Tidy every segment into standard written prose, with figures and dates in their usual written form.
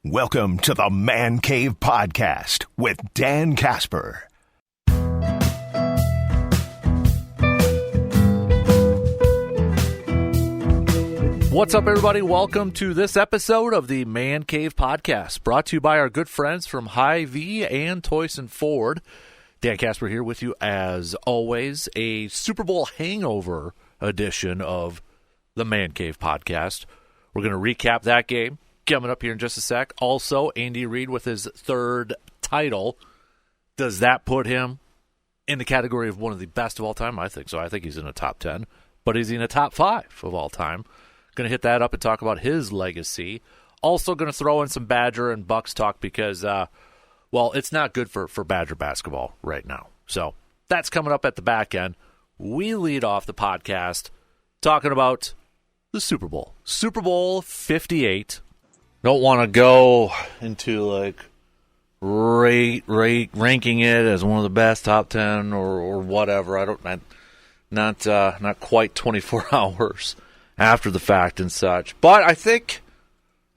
Welcome to the Man Cave Podcast with Dan Casper. What's up, everybody? Welcome to this episode of the Man Cave Podcast, brought to you by our good friends from Hy-Vee and Toyson Ford. Dan Casper here with you, as always, a Super Bowl hangover edition of the Man Cave Podcast. We're going to recap that game coming up here in just a sec. Also, Andy Reid with his third title. Does that put him in the category of one of the best of all time? I think so. I think he's in the top 10. But is he in the top 5 of all time? Going to hit that up and talk about his legacy. Also going to throw in some Badger and Bucks talk because, well, it's not good for Badger basketball right now. So that's coming up at the back end. We lead off the podcast talking about the Super Bowl. Super Bowl 58. Don't want to go into like ranking it as one of the best, top 10 or whatever. Not quite 24 hours after the fact and such. But I think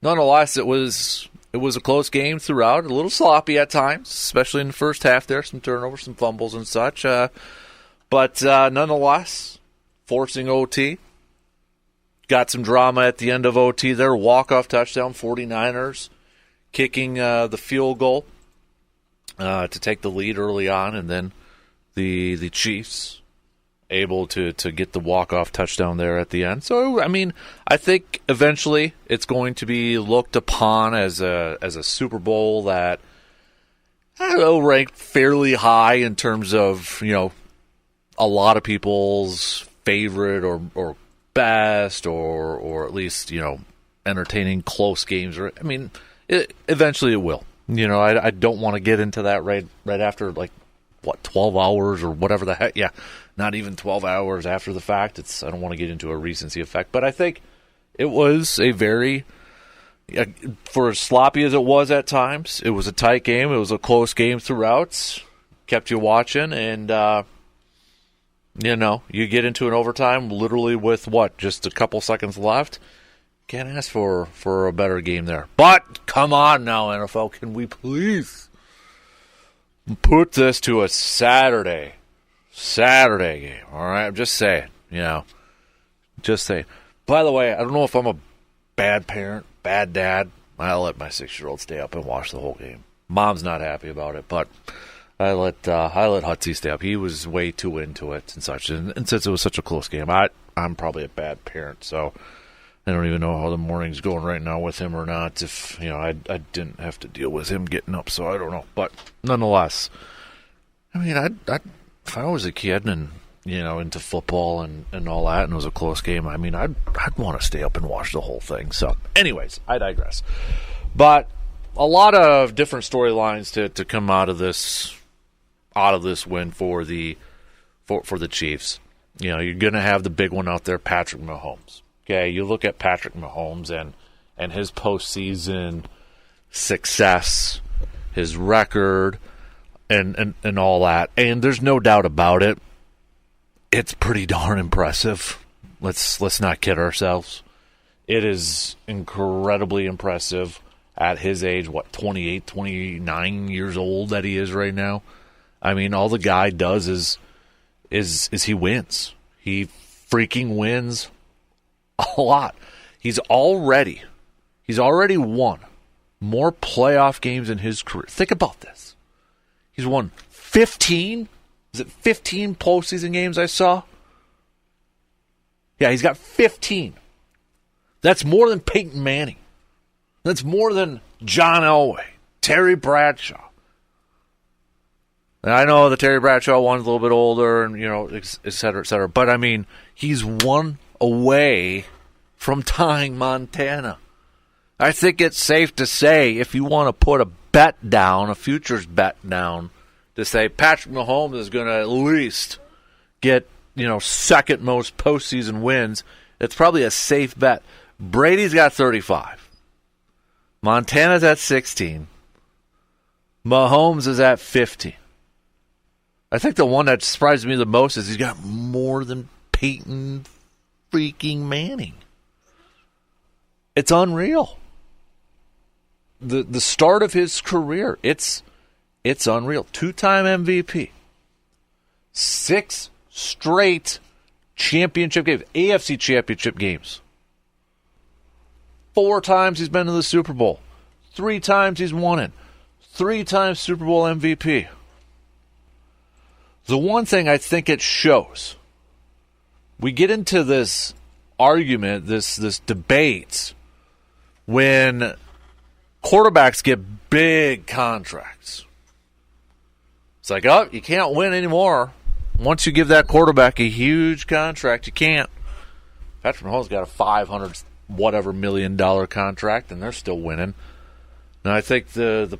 nonetheless it was a close game throughout, a little sloppy at times, especially in the first half there, some turnovers, some fumbles and such. But nonetheless, forcing OT. Got some drama at the end of OT there. Walk-off touchdown, 49ers kicking the field goal to take the lead early on, and then the Chiefs able to get the walk-off touchdown there at the end. So, I mean, I think eventually it's going to be looked upon as a Super Bowl that, I don't know, ranked fairly high in terms of, you know, a lot of people's favorite or best or at least, you know, entertaining close games. Or I mean, eventually it will. You know, I don't want to get into that right after, like, what, 12 hours or whatever the heck. Yeah, not even 12 hours after the fact. I don't want to get into a recency effect. But I think it was a very, for as sloppy as it was at times, it was a tight game. It was a close game throughout. Kept you watching, and you know, you get into an overtime literally with, what, just a couple seconds left? Can't ask for a better game there. But, come on now, NFL, can we please put this to a Saturday game, all right? I'm just saying, you know, just saying. By the way, I don't know if I'm a bad parent, bad dad. I'll let my 6-year-old stay up and watch the whole game. Mom's not happy about it, but I let Hutsy stay up. He was way too into it and such. And since it was such a close game, I'm probably a bad parent, so I don't even know how the morning's going right now with him or not. If, you know, I didn't have to deal with him getting up, so I don't know. But nonetheless, I mean, if I was a kid and, you know, into football and all that, and it was a close game, I mean, I'd want to stay up and watch the whole thing. So, anyways, I digress. But a lot of different storylines to come out of this win for the Chiefs. You know, you're going to have the big one out there, Patrick Mahomes. Okay, you look at Patrick Mahomes and his postseason success, his record, and all that, and there's no doubt about it. It's pretty darn impressive. Let's not kid ourselves. It is incredibly impressive at his age, what, 28, 29 years old that he is right now. I mean, all the guy does is he wins. He freaking wins a lot. He's already won more playoff games in his career. Think about this. He's won 15. Is it 15 postseason games I saw? Yeah, he's got 15. That's more than Peyton Manning. That's more than John Elway, Terry Bradshaw. And I know the Terry Bradshaw one's a little bit older and, you know, et cetera, et cetera. But, I mean, he's one away from tying Montana. I think it's safe to say, if you want to put a bet down, a futures bet down, to say Patrick Mahomes is going to at least get, you know, second most postseason wins, it's probably a safe bet. Brady's got 35. Montana's at 16. Mahomes is at 50. I think the one that surprised me the most is he's got more than Peyton freaking Manning. It's unreal. the start of his career, it's unreal. 2-time MVP. 6 straight championship games, AFC championship games. 4 times he's been to the Super Bowl. 3 times he's won it. 3 times Super Bowl MVP. The one thing I think it shows, we get into this argument, this debate, when quarterbacks get big contracts. It's like, oh, you can't win anymore. Once you give that quarterback a huge contract, you can't. Patrick Mahomes got a $500 whatever $1 million contract, and they're still winning. And I think the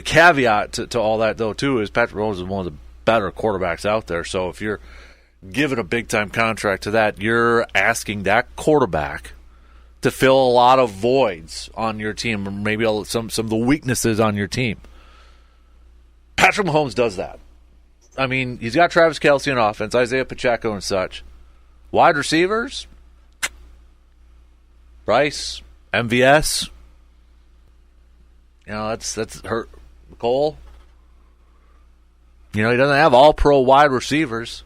caveat to all that, though, too, is Patrick Mahomes is one of the better quarterbacks out there. So if you're giving a big-time contract to that, you're asking that quarterback to fill a lot of voids on your team, or maybe some of the weaknesses on your team. Patrick Mahomes does that. I mean, he's got Travis Kelce on offense, Isaiah Pacheco and such. Wide receivers, Bryce, MVS. You know, that's hurt. Cole. You know, he doesn't have all-pro wide receivers.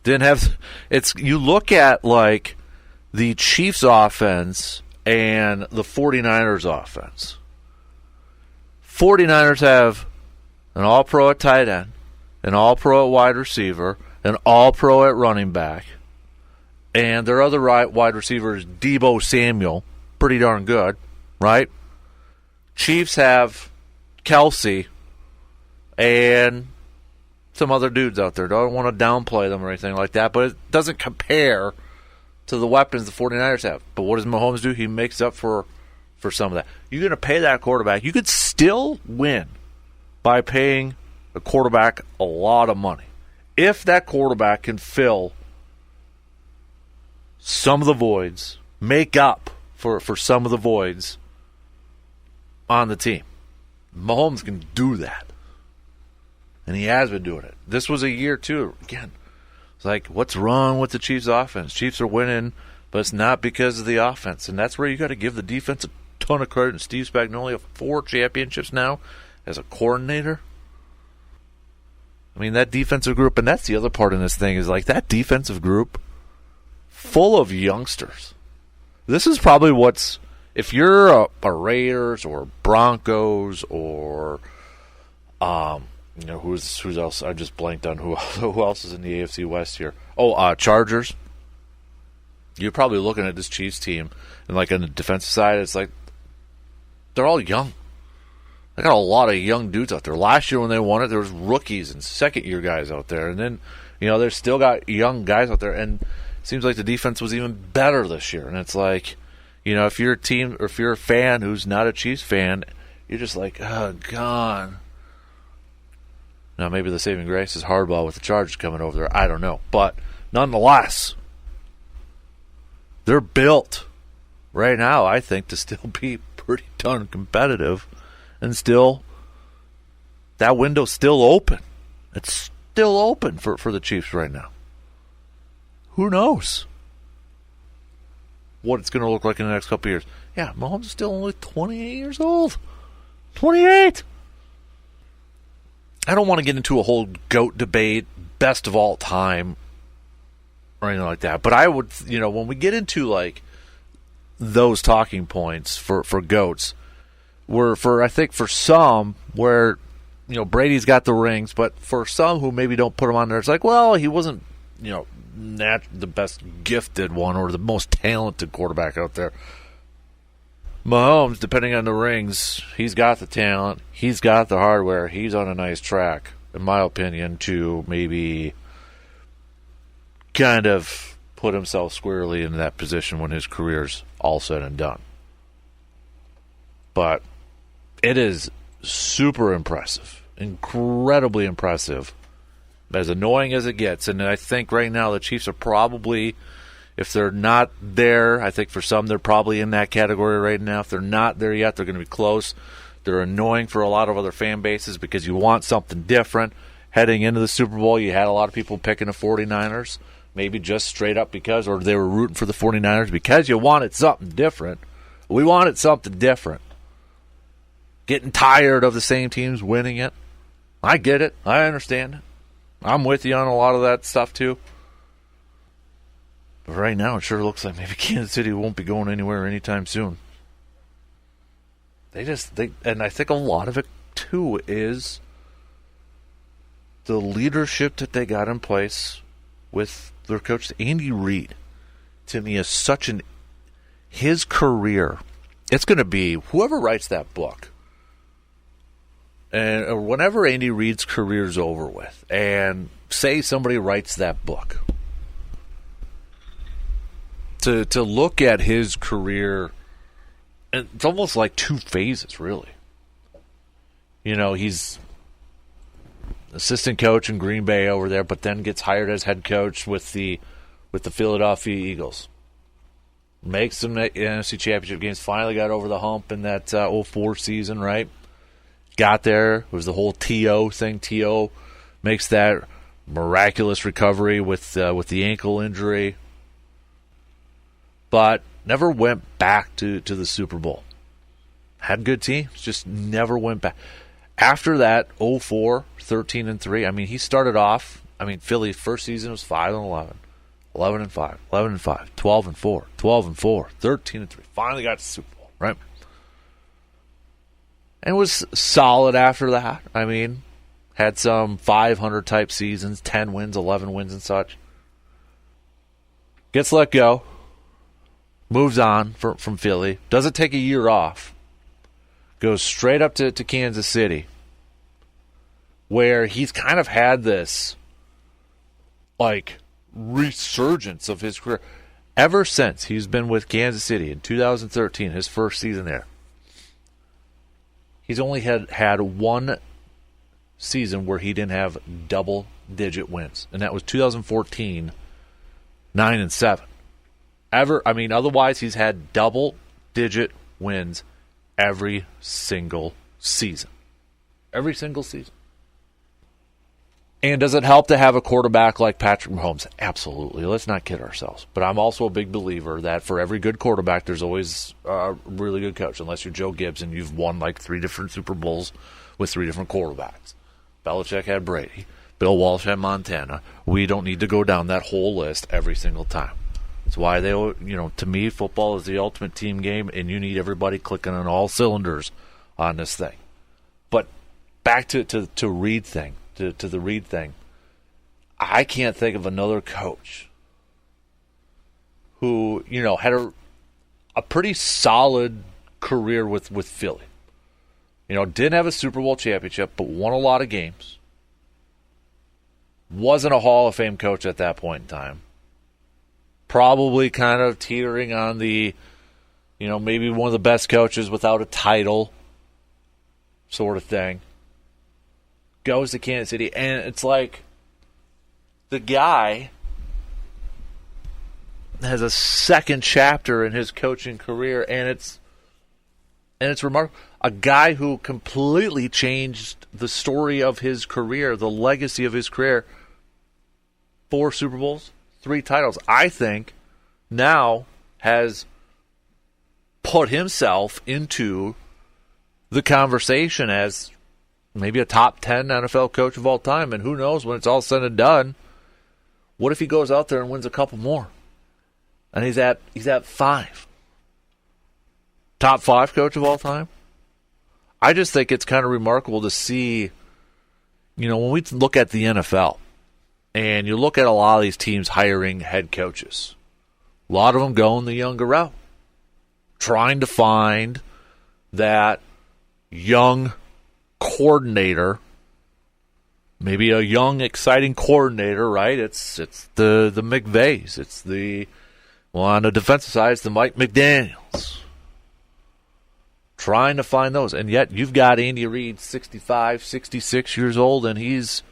Didn't have. It's you look at like the Chiefs' offense and the 49ers' offense. 49ers have an all-pro at tight end, an all-pro at wide receiver, an all-pro at running back, and their other wide receiver is Deebo Samuel. Pretty darn good, right? Chiefs have Kelce and some other dudes out there. Don't want to downplay them or anything like that, but it doesn't compare to the weapons the 49ers have. But what does Mahomes do? He makes up for some of that. You're going to pay that quarterback. You could still win by paying a quarterback a lot of money. If that quarterback can fill some of the voids, make up for some of the voids on the team. Mahomes can do that. And he has been doing it. This was a year, too. Again, it's like, what's wrong with the Chiefs' offense? Chiefs are winning, but it's not because of the offense. And that's where you got to give the defense a ton of credit. And Steve Spagnuolo has 4 championships now as a coordinator. I mean, that defensive group, and that's the other part in this thing, is like that defensive group full of youngsters. This is probably what's, if you're a Raiders or Broncos or, you know, who's else? I just blanked on who else is in the AFC West here. Chargers. You're probably looking at this Chiefs team, and like on the defensive side, it's like they're all young. They got a lot of young dudes out there. Last year when they won it, there was rookies and second-year guys out there, and then they've still got young guys out there. And it seems like the defense was even better this year. And it's like, if you're a team or if you're a fan who's not a Chiefs fan, you're just like, oh God. Now, maybe the saving grace is Hardball with the Chargers coming over there. I don't know. But nonetheless, they're built right now, I think, to still be pretty darn competitive. And still, that window's still open. It's still open for the Chiefs right now. Who knows what it's going to look like in the next couple of years. Yeah, Mahomes is still only 28 years old. 28! I don't want to get into a whole GOAT debate, best of all time, or anything like that. But I would, when we get into, like, those talking points for GOATs, I think for some, where, Brady's got the rings, but for some who maybe don't put him on there, it's like, well, he wasn't, the best gifted one or the most talented quarterback out there. Mahomes, depending on the rings, he's got the talent, he's got the hardware, he's on a nice track, in my opinion, to maybe kind of put himself squarely in that position when his career's all said and done. But it is super impressive, incredibly impressive, as annoying as it gets. And I think right now the Chiefs are probably, if they're not there, I think for some they're probably in that category right now. If they're not there yet, they're going to be close. They're annoying for a lot of other fan bases because you want something different. Heading into the Super Bowl, you had a lot of people picking the 49ers, maybe just straight up because, or they were rooting for the 49ers because you wanted something different. We wanted something different. getting tired of the same teams winning it. I get it. I understand it. I'm with you on a lot of that stuff too. But right now, it sure looks like maybe Kansas City won't be going anywhere anytime soon. And I think a lot of it too is the leadership that they got in place with their coach, Andy Reid. To me, is his career. It's going to be whoever writes that book. And whenever Andy Reid's career's over with, and say somebody writes that book, to look at his career, it's almost like two phases, really. He's assistant coach in Green Bay over there, but then gets hired as head coach with the Philadelphia Eagles. Makes some NFC Championship games. Finally got over the hump in that 04 season, right? Got there. It was the whole T.O. thing. T.O. makes that miraculous recovery with the ankle injury. But never went back to the Super Bowl. Had good teams, just never went back. After that, 04, 13-3. I mean, he started off, Philly's first season was 5-11. 11-5, 11-5, 12-4, 12-4, 13-3. Finally got to the Super Bowl, right? And was solid after that. Had some 500 type seasons, 10 wins, 11 wins, and such. Gets let go. Moves on from Philly. Doesn't take a year off. Goes straight up to Kansas City, where he's kind of had this, resurgence of his career. Ever since he's been with Kansas City in 2013, his first season there, he's only had one season where he didn't have double-digit wins, and that was 2014, 9-7. Otherwise he's had double-digit wins every single season. Every single season. And does it help to have a quarterback like Patrick Mahomes? Absolutely. Let's not kid ourselves. But I'm also a big believer that for every good quarterback, there's always a really good coach. Unless you're Joe Gibbs and you've won 3 different Super Bowls with 3 different quarterbacks. Belichick had Brady. Bill Walsh had Montana. We don't need to go down that whole list every single time. That's why to me, football is the ultimate team game, and you need everybody clicking on all cylinders on this thing. But back to Reid thing. To the Reid thing, I can't think of another coach who, had a pretty solid career with Philly. Didn't have a Super Bowl championship, but won a lot of games. Wasn't a Hall of Fame coach at that point in time. Probably kind of teetering on the, maybe one of the best coaches without a title sort of thing. Goes to Kansas City, and it's like the guy has a second chapter in his coaching career, and it's remarkable. A guy who completely changed the story of his career, the legacy of his career. 4 Super Bowls, 3 titles. I think now has put himself into the conversation as maybe a top 10 NFL coach of all time, and who knows when it's all said and done, what if he goes out there and wins a couple more? And he's at 5. Top 5 coach of all time? I just think it's kind of remarkable to see, when we look at the NFL, and you look at a lot of these teams hiring head coaches, a lot of them going the younger route, trying to find that young coordinator, maybe a young, exciting coordinator, right? It's the McVays. It's on the defensive side, it's the Mike McDaniels. Trying to find those. And yet you've got Andy Reid, 65, 66 years old, and he's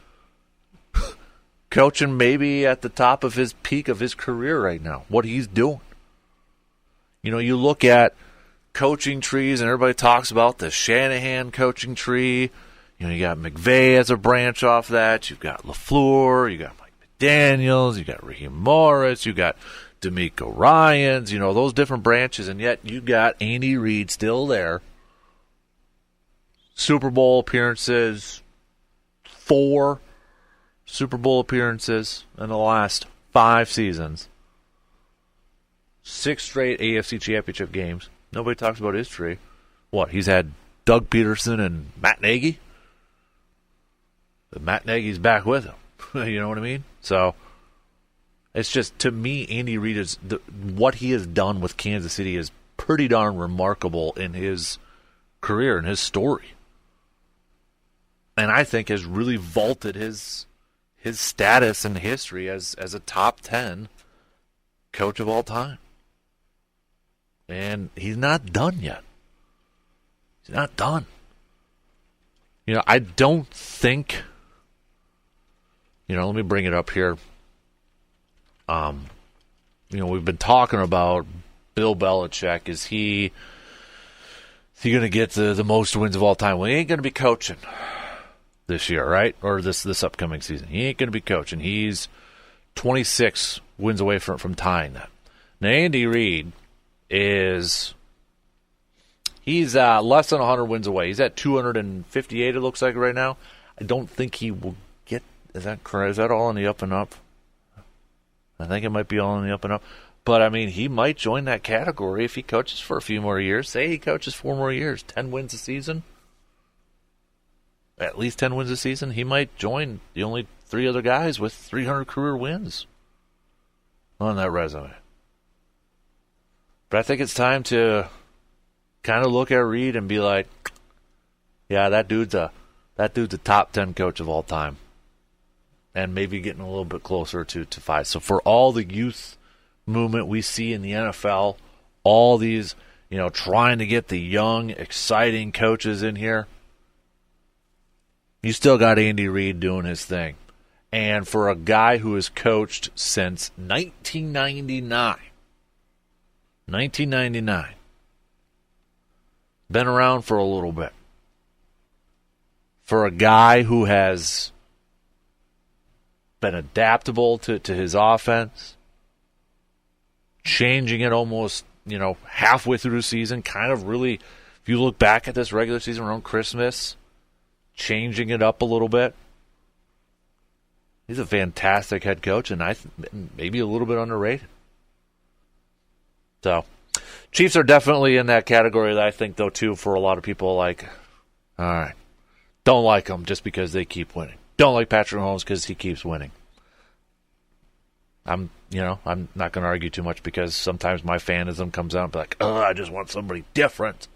coaching maybe at the top of his peak of his career right now, what he's doing. You look at coaching trees, and everybody talks about the Shanahan coaching tree. You got McVay as a branch off that. You've got LaFleur. You got Mike McDaniels. You got Raheem Morris. You got DeMeco Ryans. Those different branches, and yet you got Andy Reid still there, Super Bowl appearances, 4 Super Bowl appearances in the last 5 seasons, 6 straight AFC Championship games. Nobody talks about history. What, he's had Doug Peterson and Matt Nagy? But Matt Nagy's back with him. You know what I mean? So, it's just, to me, Andy Reid is what he has done with Kansas City is pretty darn remarkable in his career and his story. And I think has really vaulted his status and history as a top 10 coach of all time. And he's not done yet. He's not done. You know, I don't think, let me bring it up here. We've been talking about Bill Belichick. Is he going to get the most wins of all time? Well, he ain't going to be coaching this year, right? Or this upcoming season. He ain't going to be coaching. He's 26 wins away from tying that. Now, Andy Reid he's less than 100 wins away. He's at 258, it looks like, right now. I don't think he will get, is that correct? Is that all in the up and up? I think it might be all in the up and up. But, I mean, he might join that category if he coaches for a few more years. Say he coaches 4 more years, 10 wins a season. At least 10 wins a season. He might join the only 3 other guys with 300 career wins on that resume. But I think it's time to kind of look at Reid and be like, yeah, that dude's a top 10 coach of all time. And maybe getting a little bit closer to 5. So for all the youth movement we see in the NFL, all these, trying to get the young, exciting coaches in here, you still got Andy Reid doing his thing. And for a guy who has coached since 1999, been around for a little bit. For a guy who has been adaptable to his offense, changing it almost, halfway through the season, kind of really, if you look back at this regular season around Christmas, changing it up a little bit. He's a fantastic head coach, and maybe a little bit underrated. So, Chiefs are definitely in that category that I think, though, too, for a lot of people, like, all right, don't like them just because they keep winning. Don't like Patrick Mahomes because he keeps winning. I'm not going to argue too much because sometimes my fanism comes out and be like, oh, I just want somebody different.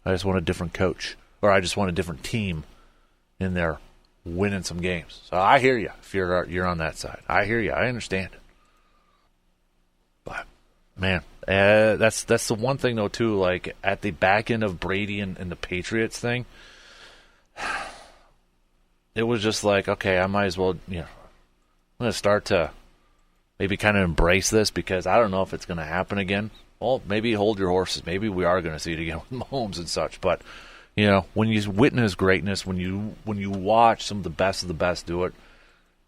I just want a different coach, or I just want a different team in there winning some games. So I hear you if you're on that side. I hear you. I understand it. But, man, that's the one thing, though, too, like at the back end of Brady and the Patriots thing, it was just like, okay, I might as well, I'm going to start to maybe kind of embrace this because I don't know if it's going to happen again. Well, maybe hold your horses. Maybe we are going to see it again with Mahomes and such. But, when you witness greatness, when you watch some of the best do it,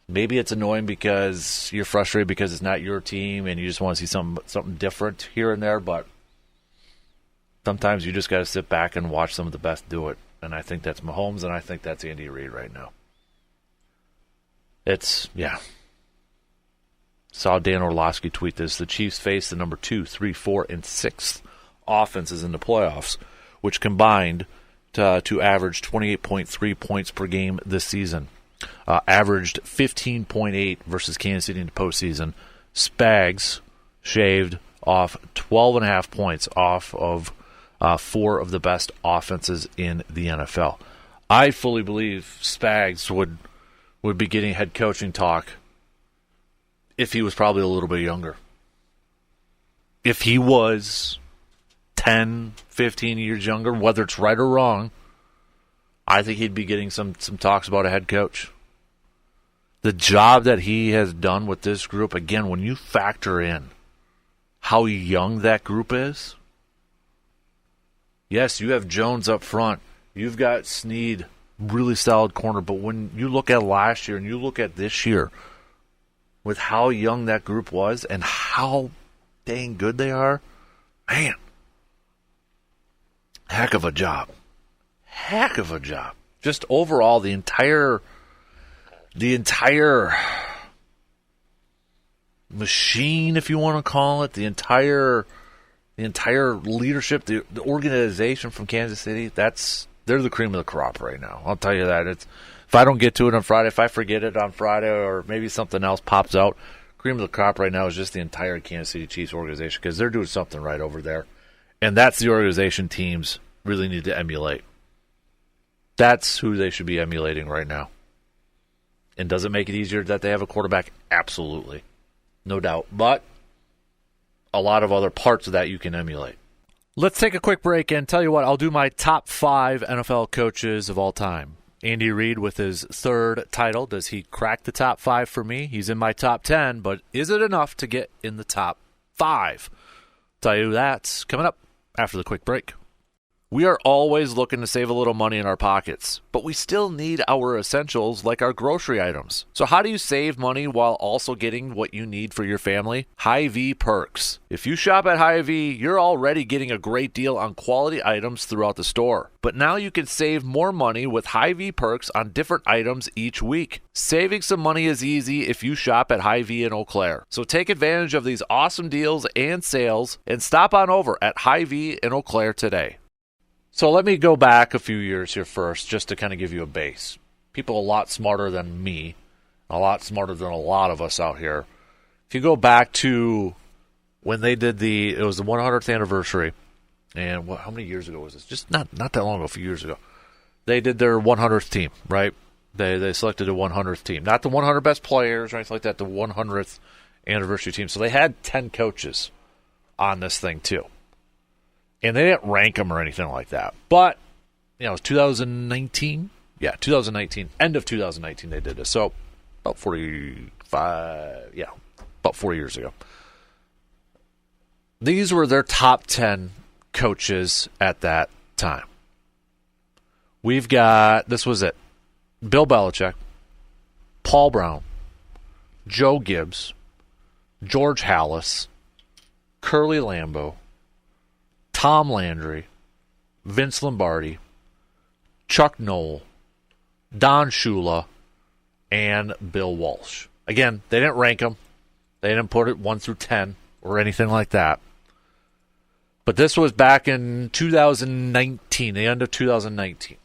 maybe it's annoying because you're frustrated because it's not your team and you just want to see something different here and there. But sometimes you just got to sit back and watch some of the best do it. And I think that's Mahomes, and I think that's Andy Reid right now. Saw Dan Orlovsky tweet this. The Chiefs face the number 2, 3, 4, and 6th offenses in the playoffs, which combined to average 28.3 points per game this season. Averaged 15.8 versus Kansas City in the postseason. Spags shaved off 12.5 points off of 4 of the best offenses in the NFL. I fully believe Spags would be getting head coaching talk if he was probably a little bit younger. If he was 10, 15 years younger, whether it's right or wrong, I think he'd be getting some talks about a head coach. The job that he has done with this group, again, when you factor in how young that group is, yes, you have Jones up front. You've got Snead, really solid corner. But when you look at last year and you look at this year, with how young that group was and how dang good they are, man, heck of a job. heck of a job. Just overall, the entire machine, if you want to call it, the entire leadership, the organization from Kansas City, they're the cream of the crop right now. I'll tell you that. If I don't get to it on Friday, if I forget it on Friday, or maybe something else pops out, cream of the crop right now is just the entire Kansas City Chiefs organization, because they're doing something right over there. And that's the organization teams really need to emulate. That's who they should be emulating right now. And does it make it easier that they have a quarterback? Absolutely. No doubt. But a lot of other parts of that you can emulate. Let's take a quick break and tell you what, I'll do my top 5 NFL coaches of all time. Andy Reid with his 3rd title. Does he crack the top 5 for me? He's in my top 10, but is it enough to get in the top 5? Tell you that's coming up after the quick break. We are always looking to save a little money in our pockets, but we still need our essentials like our grocery items. So how do you save money while also getting what you need for your family? Hy-Vee Perks. If you shop at Hy-Vee, you're already getting a great deal on quality items throughout the store. But now you can save more money with Hy-Vee Perks on different items each week. Saving some money is easy if you shop at Hy-Vee in Eau Claire. So take advantage of these awesome deals and sales and stop on over at Hy-Vee in Eau Claire today. So let me go back a few years here first, just to kind of give you a base. People a lot smarter than me, a lot smarter than a lot of us out here. If you go back to when they did it was the 100th anniversary, and how many years ago was this? Just not that long ago, a few years ago. They did their 100th team, right? They selected a 100th team. Not the 100 best players or anything like that, the 100th anniversary team. So they had 10 coaches on this thing too. And they didn't rank them or anything like that. But, it was 2019. Yeah, 2019. End of 2019 they did this. So, about 4 years ago. These were their top 10 coaches at that time. We've got, this was it, Bill Belichick, Paul Brown, Joe Gibbs, George Halas, Curly Lambeau, Tom Landry, Vince Lombardi, Chuck Noll, Don Shula, and Bill Walsh. Again, they didn't rank them. They didn't put it 1 through 10 or anything like that. But this was back in 2019, the end of 2019.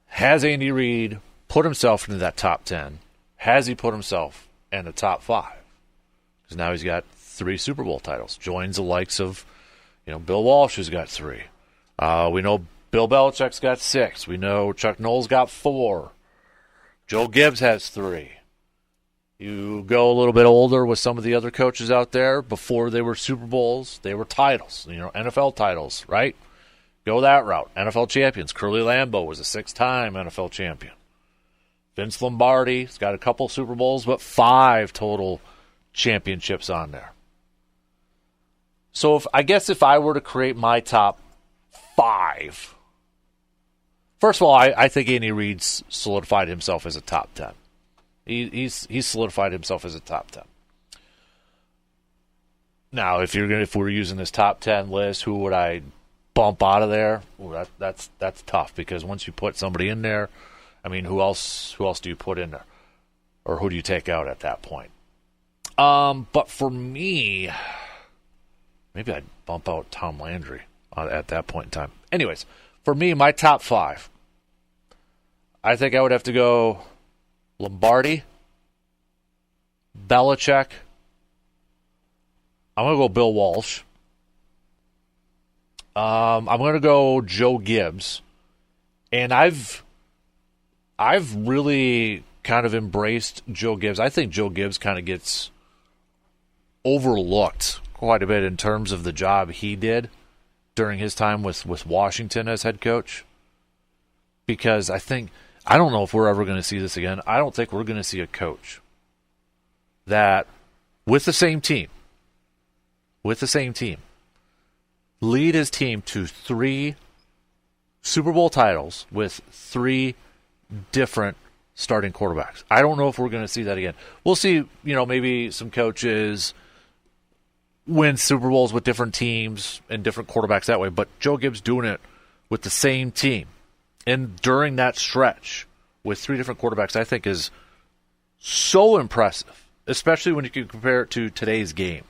Has Andy Reid put himself into that top 10? Has he put himself in the top 5? Because now he's got 3 Super Bowl titles. Joins the likes of, Bill Walsh has got 3. We know Bill Belichick's got 6. We know Chuck Noll's got 4. Joe Gibbs has 3. You go a little bit older with some of the other coaches out there. Before they were Super Bowls, they were titles. NFL titles, right? Go that route. NFL champions. Curly Lambeau was a 6-time NFL champion. Vince Lombardi's got a couple Super Bowls, but 5 total championships on there. So if I were to create my top 5, first of all, I think Andy Reid's solidified himself as a top 10. He's solidified himself as a top 10. Now, if we're using this top 10 list, who would I bump out of there? Well, that's tough, because once you put somebody in there, who else do you put in there, or who do you take out at that point? But for me, maybe I'd bump out Tom Landry at that point in time. Anyways, for me, my top 5, I think I would have to go Lombardi, Belichick. I'm going to go Bill Walsh. I'm going to go Joe Gibbs. And I've really kind of embraced Joe Gibbs. I think Joe Gibbs kind of gets overlooked quite a bit in terms of the job he did during his time with Washington as head coach. Because I don't know if we're ever going to see this again. I don't think we're going to see a coach that, with the same team, lead his team to 3 Super Bowl titles with 3 different starting quarterbacks. I don't know if we're going to see that again. We'll see, maybe some coaches win Super Bowls with different teams and different quarterbacks that way, but Joe Gibbs doing it with the same team and during that stretch with 3 different quarterbacks, I think is so impressive, especially when you can compare it to today's game,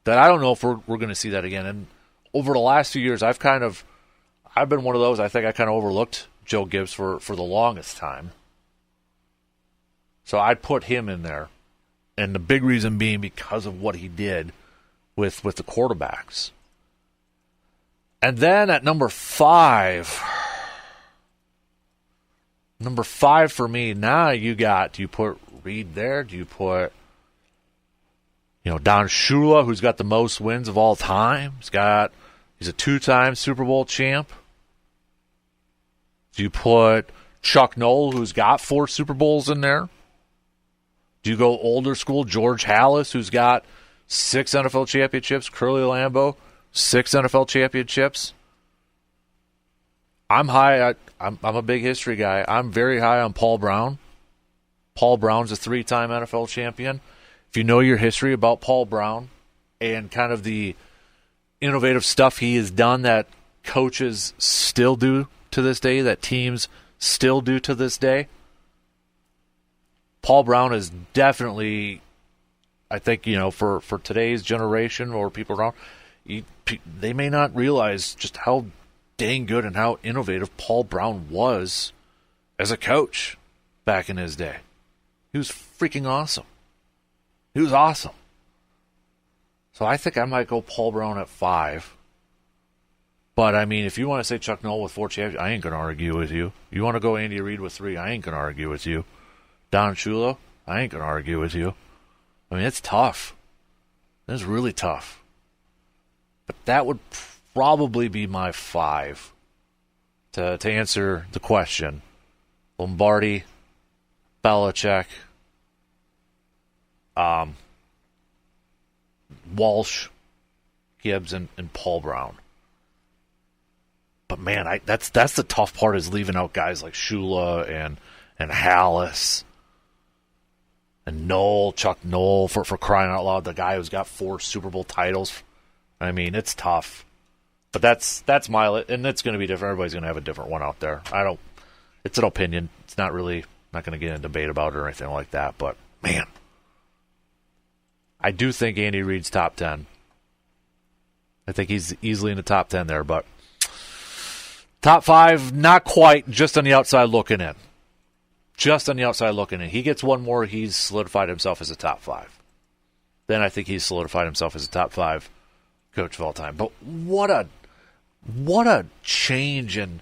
that I don't know if we're going to see that again. And over the last few years, I've been one of those, I think I kind of overlooked Joe Gibbs for the longest time. So I'd put him in there. And the big reason being because of what he did with the quarterbacks. And then at number 5 for me, now do you put Reid there? Do you put, Don Shula, who's got the most wins of all time? He's a 2-time Super Bowl champ. Do you put Chuck Noll, who's got 4 Super Bowls in there? Do you go older school, George Halas, who's got 6 NFL championships, Curly Lambeau, 6 NFL championships? I'm high. I'm a big history guy. I'm very high on Paul Brown. Paul Brown's a 3-time NFL champion. If you know your history about Paul Brown and kind of the innovative stuff he has done that coaches still do to this day, that teams still do to this day, Paul Brown is definitely, I think, for today's generation or people around, they may not realize just how dang good and how innovative Paul Brown was as a coach back in his day. He was freaking awesome. He was awesome. So I think I might go Paul Brown at 5. But, I mean, if you want to say Chuck Noll with 4 championships, I ain't going to argue with you. You want to go Andy Reid with 3, I ain't going to argue with you. Don Shula, I ain't going to argue with you. I mean, it's tough. It's really tough. But that would probably be my 5 to answer the question. Lombardi, Belichick, Walsh, Gibbs, and Paul Brown. But man, that's the tough part, is leaving out guys like Shula and Halas and Chuck Noll, for crying out loud, the guy who's got 4 Super Bowl titles. I mean, it's tough. But that's my, and it's going to be different. Everybody's going to have a different one out there. It's an opinion. It's not going to get in a debate about it or anything like that. But man, I do think Andy Reid's top 10. I think he's easily in the top 10 there, but top 5, not quite, just on the outside looking in. Just on the outside looking in. He gets one more, he's solidified himself as a top 5. Then I think he's solidified himself as a top 5 coach of all time. But what a change in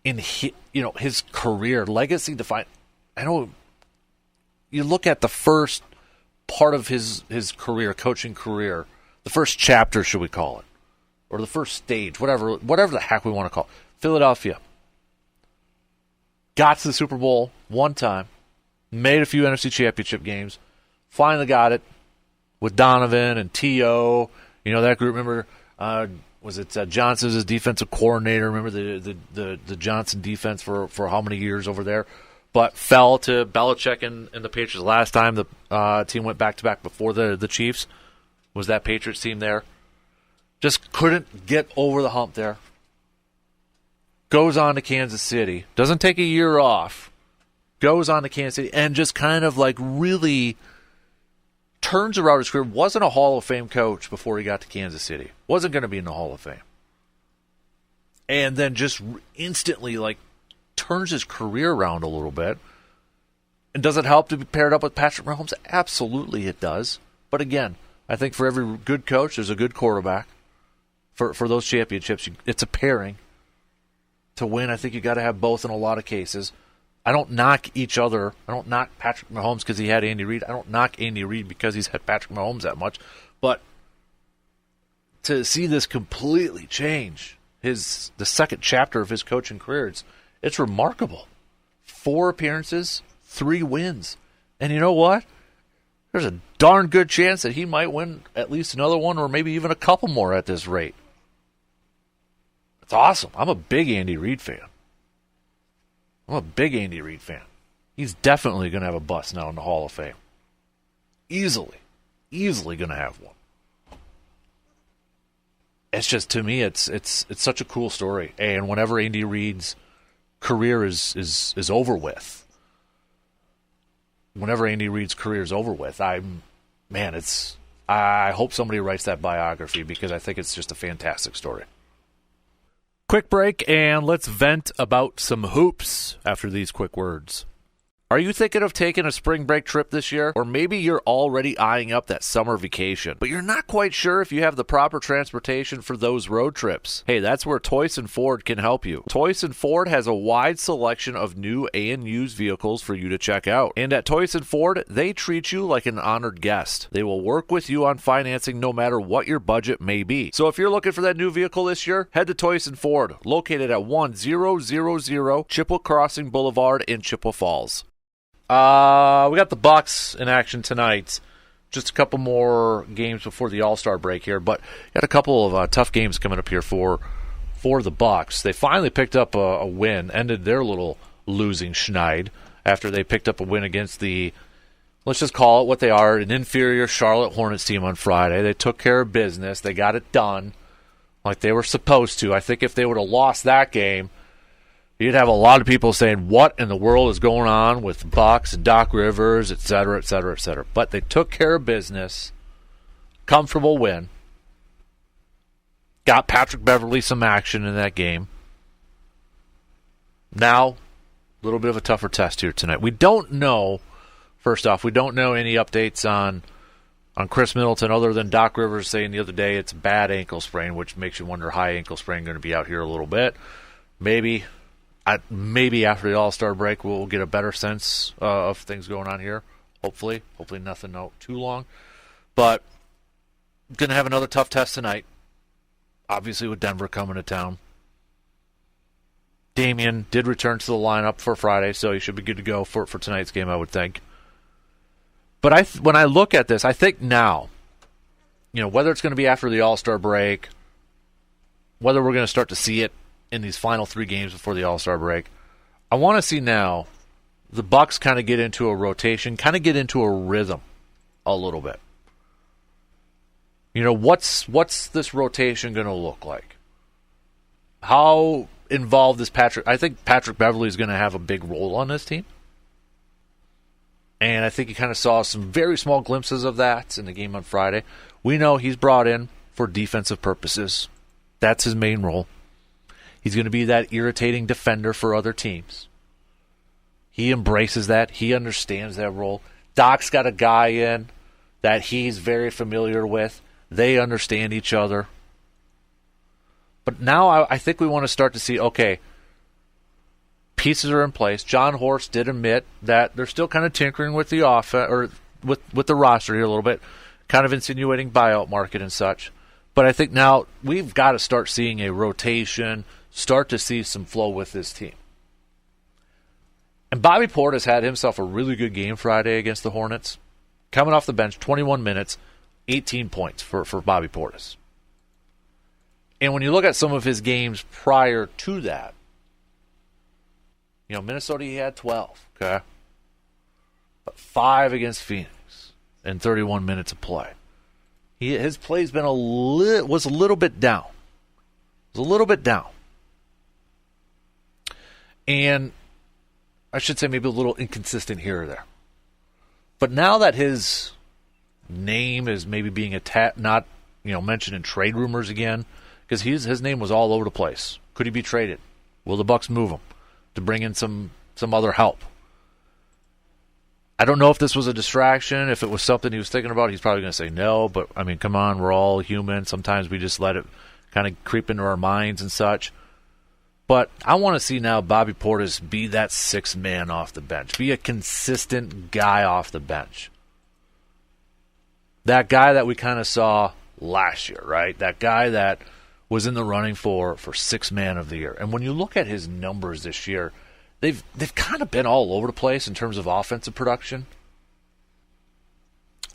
his career, legacy defined. I know you look at the first part of his career, coaching career, the first chapter, should we call it, or the first stage, whatever the heck we want to call it. Philadelphia got to the Super Bowl one time, made a few NFC Championship games, finally got it with Donovan and T.O., that group. Remember, was it Johnson was his defensive coordinator? Remember the Johnson defense for how many years over there? But fell to Belichick and the Patriots. Last time the team went back-to-back before the Chiefs was that Patriots team there. Just couldn't get over the hump there. Goes on to Kansas City. Doesn't take a year off. Goes on to Kansas City and just kind of like really turns around his career. Wasn't a Hall of Fame coach before he got to Kansas City. Wasn't going to be in the Hall of Fame. And then just instantly turns his career around a little bit. And does it help to be paired up with Patrick Mahomes? Absolutely it does. But again, I think for every good coach, there's a good quarterback. For those championships, it's a pairing. To win, I think you got to have both in a lot of cases. I don't knock each other. I don't knock Patrick Mahomes because he had Andy Reid. I don't knock Andy Reid because he's had Patrick Mahomes that much. But to see this completely change the second chapter of his coaching career, it's remarkable. 4 appearances, 3 wins. And you know what? There's a darn good chance that he might win at least another one or maybe even a couple more at this rate. It's awesome. I'm a big Andy Reid fan. He's definitely going to have a bust now in the Hall of Fame. Easily going to have one. it's just, to me, it's such a cool story. And whenever Andy Reid's career is over with, I hope somebody writes that biography, because I think it's just a fantastic story. Quick break, and let's vent about some hoops after these quick words. Are you thinking of taking a spring break trip this year? Or maybe you're already eyeing up that summer vacation, but you're not quite sure if you have the proper transportation for those road trips. Hey, that's where Toyson Ford can help you. Toyson Ford has a wide selection of new and used vehicles for you to check out. And at Toyson Ford, they treat you like an honored guest. They will work with you on financing no matter what your budget may be. So if you're looking for that new vehicle this year, head to Toyson Ford, located at 1000 Chippewa Crossing Boulevard in Chippewa Falls. We got the Bucks in action tonight. Just a couple more games before the All-Star break here, but got a couple of tough games coming up here for the Bucks. They finally picked up a win, ended their little losing schneid after they picked up a win against the, let's just call it what they are, an inferior Charlotte Hornets team on Friday. They took care of business. They got it done like they were supposed to. I think if they would have lost that game, you'd have a lot of people saying, what in the world is going on with Bucks and Doc Rivers, et cetera, et cetera, et cetera. But they took care of business. Comfortable win. Got Patrick Beverley some action in that game. Now, a little bit of a tougher test here tonight. We don't know, first off, we don't know any updates on Chris Middleton other than Doc Rivers saying the other day it's a bad ankle sprain, which makes you wonder, high ankle sprain going to be out here a little bit. Maybe after the All-Star break we'll get a better sense of things going on here. Hopefully nothing too long. But going to have another tough test tonight. Obviously with Denver coming to town. Damian did return to the lineup for Friday, so he should be good to go for tonight's game, I would think. But when I look at this, I think now, whether it's going to be after the All-Star break, whether we're going to start to see it in these final 3 games before the All-Star break, I want to see now the Bucks kind of get into a rotation, kind of get into a rhythm a little bit. What's this rotation going to look like? How involved is Patrick? I think Patrick Beverley is going to have a big role on this team. And I think you kind of saw some very small glimpses of that in the game on Friday. We know he's brought in for defensive purposes. That's his main role. He's going to be that irritating defender for other teams. He embraces that. He understands that role. Doc's got a guy in that he's very familiar with. They understand each other. But now I think we want to start to see, okay, pieces are in place. John Horst did admit that they're still kind of tinkering with the offense, or with the roster here a little bit, kind of insinuating buyout market and such. But I think now we've got to start seeing a rotation, start to see some flow with this team. And Bobby Portis had himself a really good game Friday against the Hornets. Coming off the bench, 21 minutes, 18 points for Bobby Portis. And when you look at some of his games prior to that, Minnesota, he had 12, okay? But 5 against Phoenix in 31 minutes of play. His play's been was a little bit down. It was a little bit down. And I should say maybe a little inconsistent here or there. But now that his name is maybe being not mentioned in trade rumors again, because his name was all over the place. Could he be traded? Will the Bucks move him to bring in some other help? I don't know if this was a distraction, if it was something he was thinking about. He's probably going to say no, but I mean, come on, we're all human. Sometimes we just let it kind of creep into our minds and such. But I want to see now Bobby Portis be that sixth man off the bench, be a consistent guy off the bench. That guy that we kind of saw last year, right? That guy that was in the running for sixth man of the year. And when you look at his numbers this year, they've kind of been all over the place in terms of offensive production.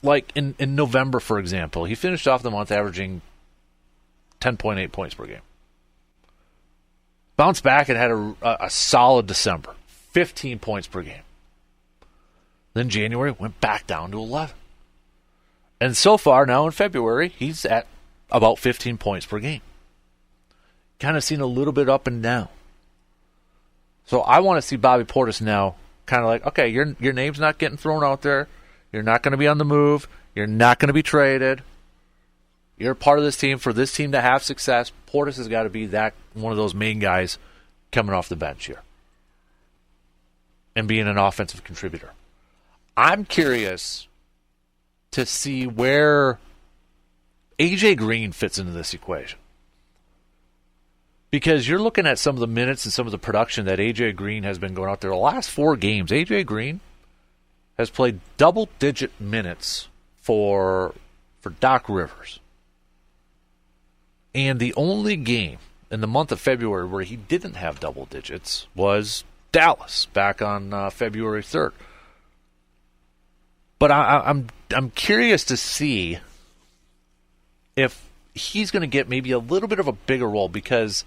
Like in November, for example, he finished off the month averaging 10.8 points per game. Bounced back and had a solid December, 15 points per game. Then January went back down to 11. And so far now in February, he's at about 15 points per game. kind of seen a little bit up and down. So I want to see Bobby Portis now kind of like, okay, your name's not getting thrown out there. You're not going to be on the move. You're not going to be traded. You're part of this team. For this team to have success, Portis has got to be that one of those main guys coming off the bench here and being an offensive contributor. I'm curious to see where A.J. Green fits into this equation. Because you're looking at some of the minutes and some of the production that A.J. Green has been going out there. The last 4 games, A.J. Green has played double-digit minutes for Doc Rivers. And the only game in the month of February where he didn't have double digits was Dallas back on February 3rd. But I'm curious to see if he's going to get maybe a little bit of a bigger role because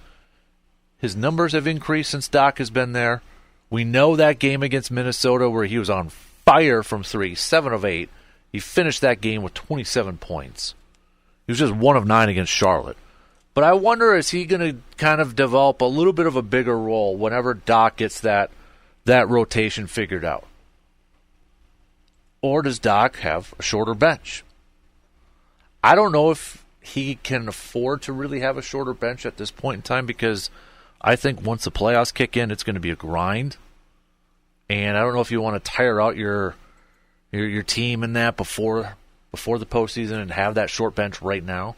his numbers have increased since Doc has been there. We know that game against Minnesota where he was on fire from 3, 7 of 8. He finished that game with 27 points. He was just 1 of 9 against Charlotte. But I wonder, is he going to kind of develop a little bit of a bigger role whenever Doc gets that rotation figured out? Or does Doc have a shorter bench? I don't know if he can afford to really have a shorter bench at this point in time because I think once the playoffs kick in, it's going to be a grind. And I don't know if you want to tire out your team in that before the postseason and have that short bench right now.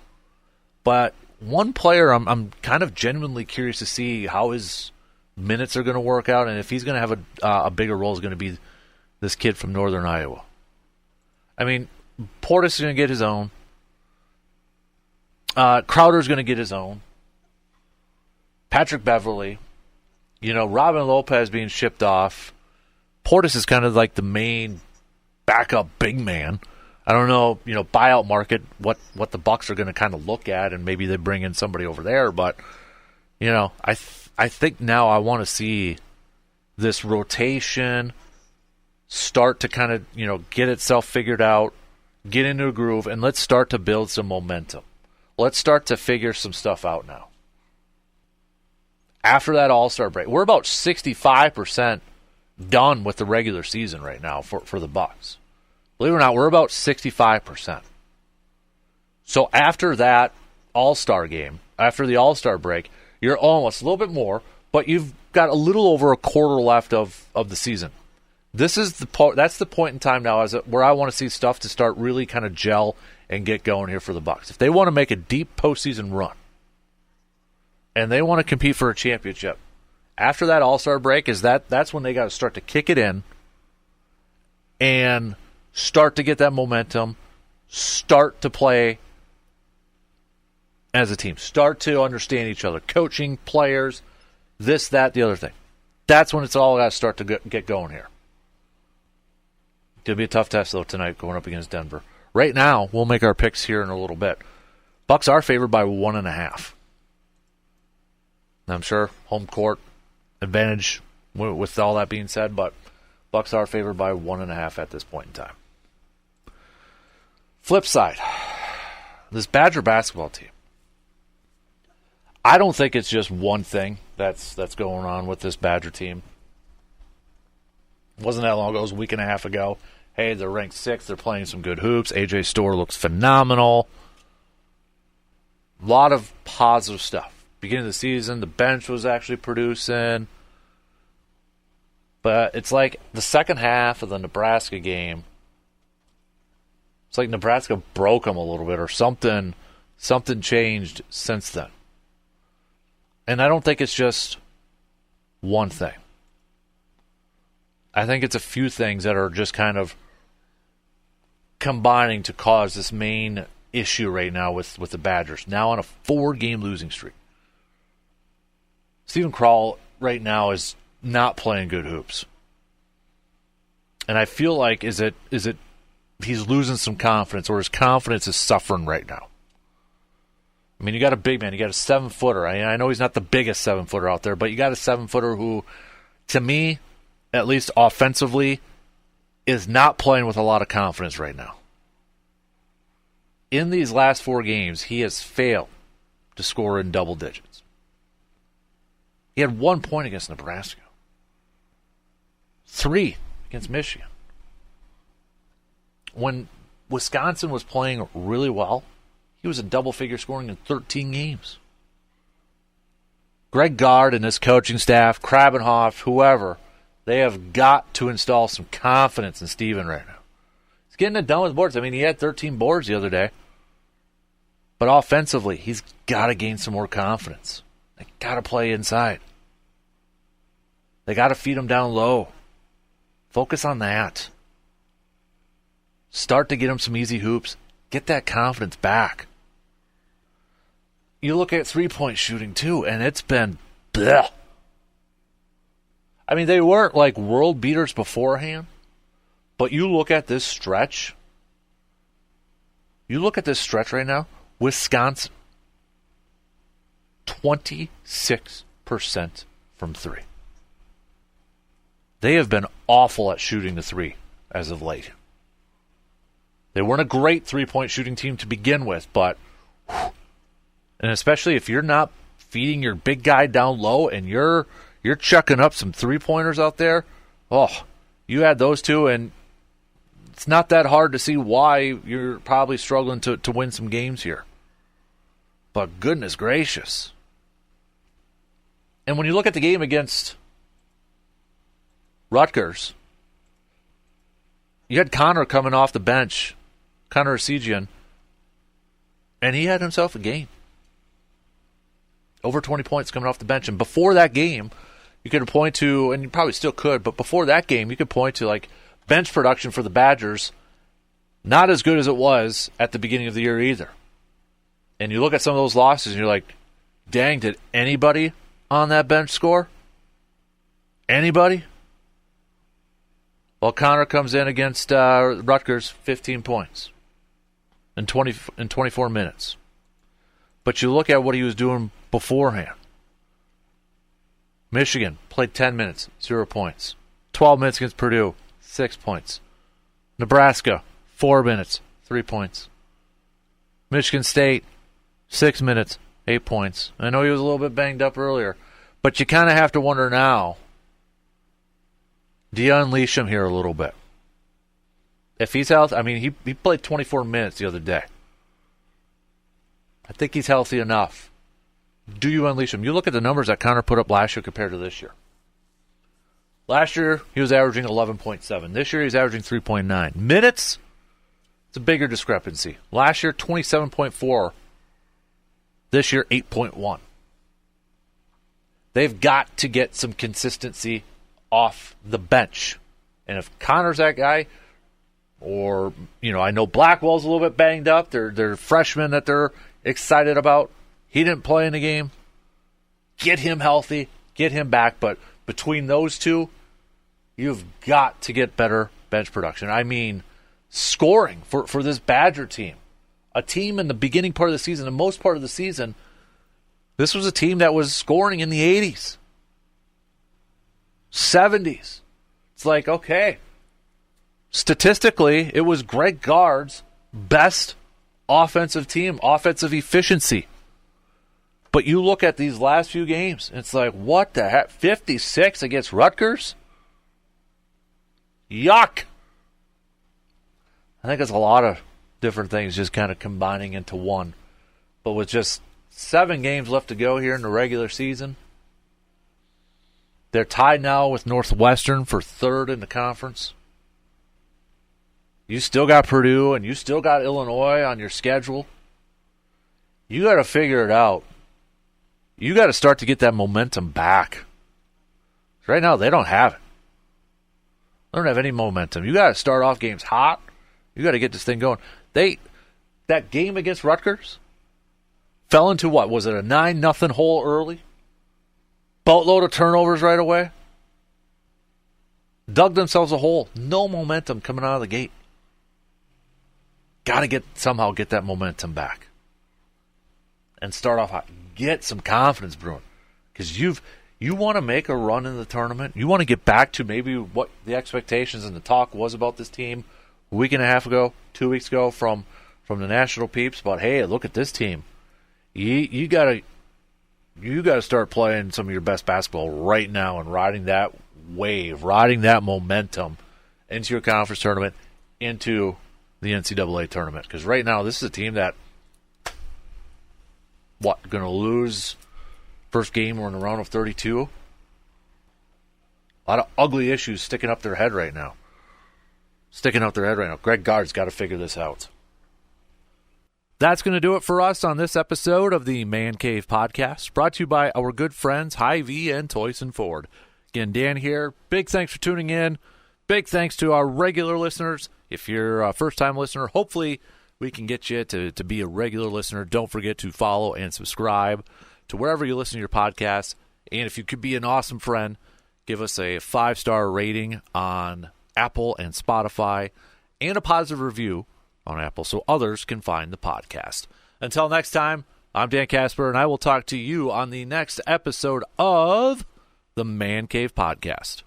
But one player I'm kind of genuinely curious to see how his minutes are going to work out and if he's going to have a bigger role is going to be this kid from Northern Iowa. I mean, Portis is going to get his own. Crowder's going to get his own. Patrick Beverly. Robin Lopez being shipped off. Portis is kind of like the main backup big man. I don't know, buyout market, what the Bucks are going to kind of look at, and maybe they bring in somebody over there. But, I think now I want to see this rotation start to kind of, get itself figured out, get into a groove, and let's start to build some momentum. Let's start to figure some stuff out now. After that All-Star break, we're about 65% done with the regular season right now for the Bucks. Believe it or not, we're about 65%. So after that All-Star game, after the All-Star break, you're almost a little bit more, but you've got a little over a quarter left of the season. That's the point in time now where I want to see stuff to start really kind of gel and get going here for the Bucks. If they want to make a deep postseason run and they want to compete for a championship, after that All-Star break that's when they got to start to kick it in and start to get that momentum, start to play as a team, start to understand each other, coaching, players, this, that, the other thing. That's when it's all got to start to get going here. It'll be a tough test, though, tonight going up against Denver. Right now, we'll make our picks here in a little bit. Bucks are favored by 1.5. I'm sure home court advantage with all that being said, but Bucks are favored by 1.5 at this point in time. Flip side, this Badger basketball team. I don't think it's just one thing that's going on with this Badger team. It wasn't that long ago, it was a week and a half ago. Hey, they're ranked 6th, they're playing some good hoops. AJ Storr looks phenomenal. A lot of positive stuff. Beginning of the season, the bench was actually producing. But it's like the second half of the Nebraska game, it's like Nebraska broke them a little bit or something changed since then. And I don't think it's just one thing. I think it's a few things that are just kind of combining to cause this main issue right now with the Badgers. Now on a 4-game losing streak. Stephen Krall right now is not playing good hoops. And I feel like is it he's losing some confidence, or his confidence is suffering right now. I mean, you got a big man, you got a 7-footer. I know he's not the biggest 7-footer out there, but you got a 7-footer who, to me, at least offensively, is not playing with a lot of confidence right now. In these last 4 games, he has failed to score in double digits. He had 1 point against Nebraska. 3 against Michigan. When Wisconsin was playing really well, he was a double-figure scoring in 13 games. Greg Gard and his coaching staff, Krabenhoff, whoever, they have got to install some confidence in Steven right now. He's getting it done with boards. I mean, he had 13 boards the other day. But offensively, he's got to gain some more confidence. They got to play inside. They got to feed him down low. Focus on that. Start to get him some easy hoops. Get that confidence back. You look at three-point shooting, too, and it's been bleh. I mean, they weren't like world beaters beforehand, but you look at this stretch. You look at this stretch right now, Wisconsin, 26% from three. They have been awful at shooting the three as of late. They weren't a great three-point shooting team to begin with, but and especially if you're not feeding your big guy down low and you're chucking up some three-pointers out there, you add those two, and it's not that hard to see why you're probably struggling to win some games here. But goodness gracious. And when you look at the game against Rutgers, you had Connor coming off the bench, Connor Esigian, and he had himself a game. Over 20 points coming off the bench. And before that game, you could point to, and you probably still could, but before that game, you could point to like bench production for the Badgers, not as good as it was at the beginning of the year either. And you look at some of those losses, and you're like, dang, did anybody on that bench score? Anybody? Well, Connor comes in against Rutgers, 15 points in 24 minutes. But you look at what he was doing beforehand. Michigan played 10 minutes, 0 points. 12 minutes against Purdue, 6 points. Nebraska, 4 minutes, 3 points. Michigan State, 6 minutes, 8 points. I know he was a little bit banged up earlier, but you kind of have to wonder now, do you unleash him here a little bit? If he's healthy, I mean, he played 24 minutes the other day. I think he's healthy enough. Do you unleash him? You look at the numbers that Connor put up last year compared to this year. Last year, he was averaging 11.7. This year, he's averaging 3.9. Minutes, it's a bigger discrepancy. Last year, 27.4. This year, 8.1. They've got to get some consistency off the bench. And if Connor's that guy, or, I know Blackwell's a little bit banged up. They're freshmen that they're excited about. He didn't play in the game. Get him healthy. Get him back. But between those two, you've got to get better bench production. I mean, scoring for this Badger team. A team in the beginning part of the season, the most part of the season, this was a team that was scoring in the 80s. 70s. It's like, okay. Statistically, it was Greg Gard's best offensive team, offensive efficiency. But you look at these last few games, it's like, what the heck? 56 against Rutgers? Yuck! I think it's a lot of different things just kind of combining into one. But with just 7 games left to go here in the regular season, they're tied now with Northwestern for 3rd in the conference. You still got Purdue and you still got Illinois on your schedule. You got to figure it out. You got to start to get that momentum back. Right now, they don't have it. They don't have any momentum. You got to start off games hot. You got to get this thing going. That game against Rutgers fell into what? Was it a 9-0 hole early? Boatload of turnovers right away. Dug themselves a hole. No momentum coming out of the gate. Got to somehow get that momentum back. And start off hot. Get some confidence brewing. Because you want to make a run in the tournament. You want to get back to maybe what the expectations and the talk was about this team a week and a half ago, 2 weeks ago from the national peeps about, hey, look at this team. You got to you got to start playing some of your best basketball right now and riding that wave, riding that momentum into your conference tournament, into the NCAA tournament. Because right now, this is a team that, going to lose first game or in the round of 32? A lot of ugly issues sticking up their head right now. Greg Gard's got to figure this out. That's going to do it for us on this episode of the Man Cave Podcast, brought to you by our good friends Hy-Vee and Toyson Ford. Again, Dan here. Big thanks for tuning in. Big thanks to our regular listeners. If you're a first-time listener, hopefully we can get you to be a regular listener. Don't forget to follow and subscribe to wherever you listen to your podcasts. And if you could be an awesome friend, give us a 5-star rating on Apple and Spotify and a positive review on Apple so others can find the podcast. Until next time, I'm Dan Casper, and I will talk to you on the next episode of the Man Cave Podcast.